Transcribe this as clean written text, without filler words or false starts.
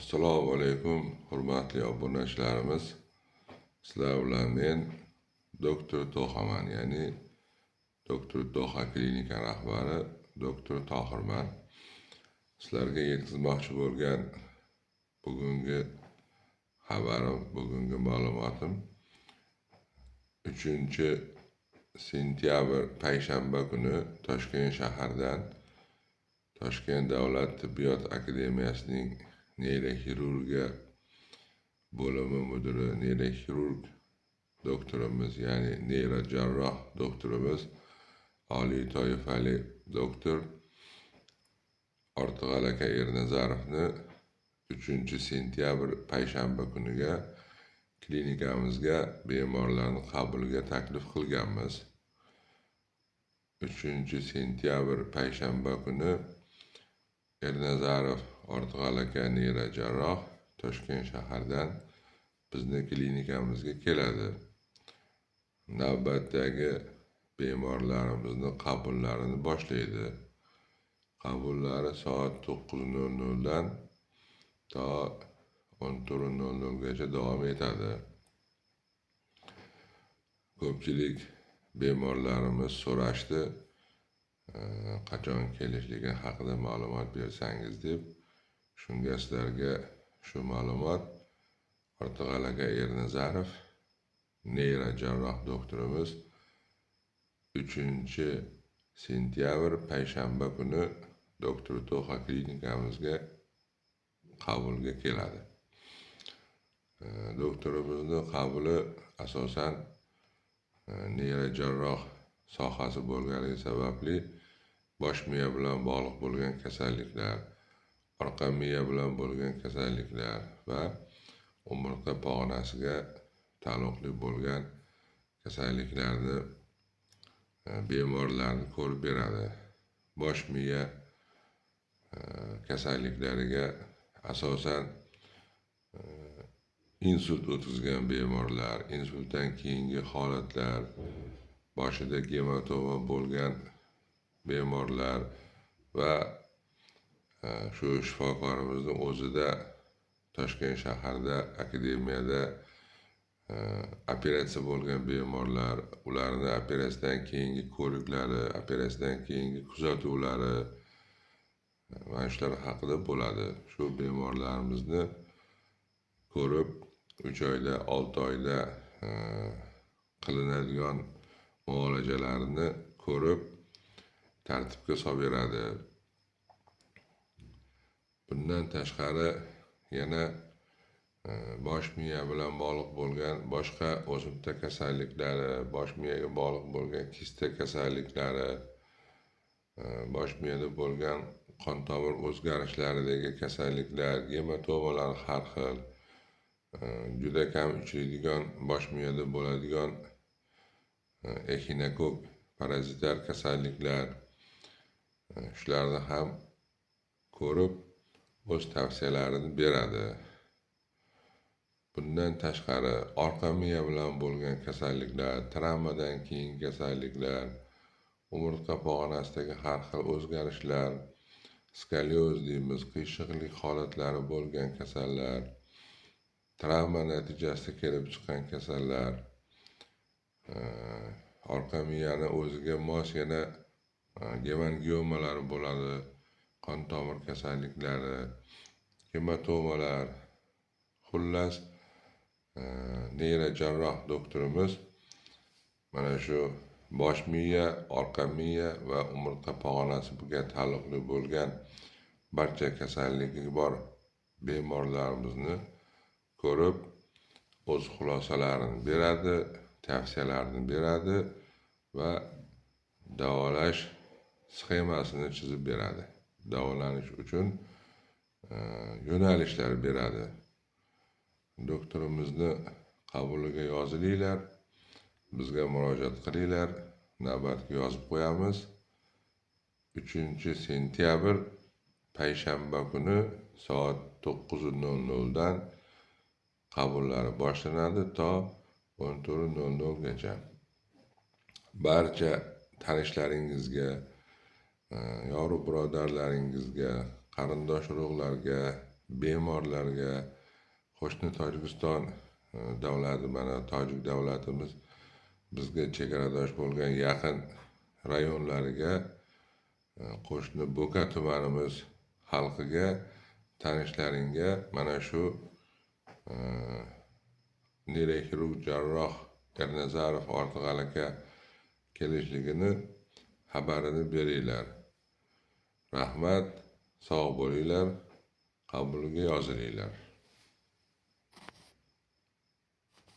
Assalomu alaykum, hurmatli obunachilarimiz. Sizlar bilan men doktor To'xaman, ya'ni doktor To'xa klinika rahbari doktor Tohirman. Sizlarga yetkazmoqchi bo'lgan bugungi xabarim, bugungi ma'lumotim 3-sentyabr payshanba kuni Toshkent shahardan Toshkent davlat tibbiyot akademiyasining neyroxirurgiya bo'limi mudiri, neyroxirurg doktorimiz, ya'ni neyrojarroh doktorimiz, oliy toifali doktor Ortiqxo'l aka Ernazarovni 3-sentyabr payshanba kuniga klinikamizga bemorlarni qabuliga taklif qilganmiz. 3-sentyabr payshanba kuni Ernazarov Ortiqxo'l aka neyrojarroh Toshkent shahardan bizni klinikamizga keladi. Navbatdagi bemorlarimizni qabullarini boshlaydi. Qabullari soat 9:00 dan to 14:00 gacha davom etadi. Ko'pchilik bemorlarimiz so'rashdi, qachon kelishligi haqida ma'lumot bersangiz deb. Shunga sizlarga shu ma'lumot Ortiqxo'l aka Ernazarov neyrojarroh doktorimiz 3-sentyabr payshanba kuni doktor To'xa klinikamizga qabulga keladi. Doktorimizni qabuli asosan neyrojarroh sohasi bo'lganligi sababli bosh miya bilan bog'liq bo'lgan kasalliklar, orqa miya bilan bo'lgan kasalliklar va umurtqa pog'onasiga taalluqli bo'lgan kasalliklarni bemorlarni ko'rib beradi. Bosh miya kasalliklariga asosan insult o'tkazgan bemorlar, insultdan keyingi holatlar, boshida gematoma bo'lgan bemorlar va shu shifokorimizni o'zida Toshkent shaharda akademiyada operatsiya bo'lgan bemorlar, ularni operatsiyadan keyingi ko'riklari, operatsiyadan keyingi kuzatuvlari mana shular haqida bo'ladi. Shu bemorlarimizni ko'rib 3 oyda, 6 oyda qilinadigan muolajalarni ko'rib tartibga solib beradi. Bundan tashqari yana bosh miya bilan bog'liq bo'lgan boshqa o'simta kasalliklari, bosh miyaga bog'liq bo'lgan kista kasalliklari, bosh miyada bo'lgan qon tomir o'zgarishlaridagi kasalliklar, gematomalar har xil, juda kam uchraydigan bosh miyada bo'ladigan exinokok parazitar kasalliklar, shularni ham ko'rib o'z tavsiyalarini beradi. Bundan tashqari orqa miya bilan bo'lgan kasalliklar, travmadan keyingi kasalliklar, umurtqa pog'onasidagi har xil o'zgarishlar, skolioz deymiz, qiyshiqlik holatlari bo'lgan kasallar, travma natijasida kelib chiqqan kasallar, orqa miyani o'ziga mos yana gemangiomalar bo'ladi, qon tomir kasalliklari, gematomalar, xullas neyrojarroh doktorimiz mana shu bosh miya, orqa miya va umurtqa pog'onasiga taalluqli bo'lgan barcha kasalligi bor bemorlarimizni ko'rib o'z xulosalarini beradi, tavsiyalarini beradi va davolash sxemasini chizib beradi. Davolanish uchun yo'nalishlar beradi. Doktorimizni qabuliga yozilinglar, bizga murojaat qilinglar, navbatga yozib qo'yamiz. 3-sentyabr payshanba kuni soat 9:00 dan qabullari boshlanadi to 14:00 gacha. Barcha tanishlaringizga, yoru birodarlaringizga, qarindosh urug'larga bemorlarga, qo'shni Tojikiston davlati, mana tojik davlatimiz bizga chegaradosh bo'lgan yaqin rayonlariga, qo'shni Bo'ka tumanimiz xalqiga, tanishlaringga mana shu neyroxirurg jarroh Ernazarov Ortiqali aka kelishligini xabarini beringlar. Rahmat, sog' bo'linglar, qabuliga yozilinglar.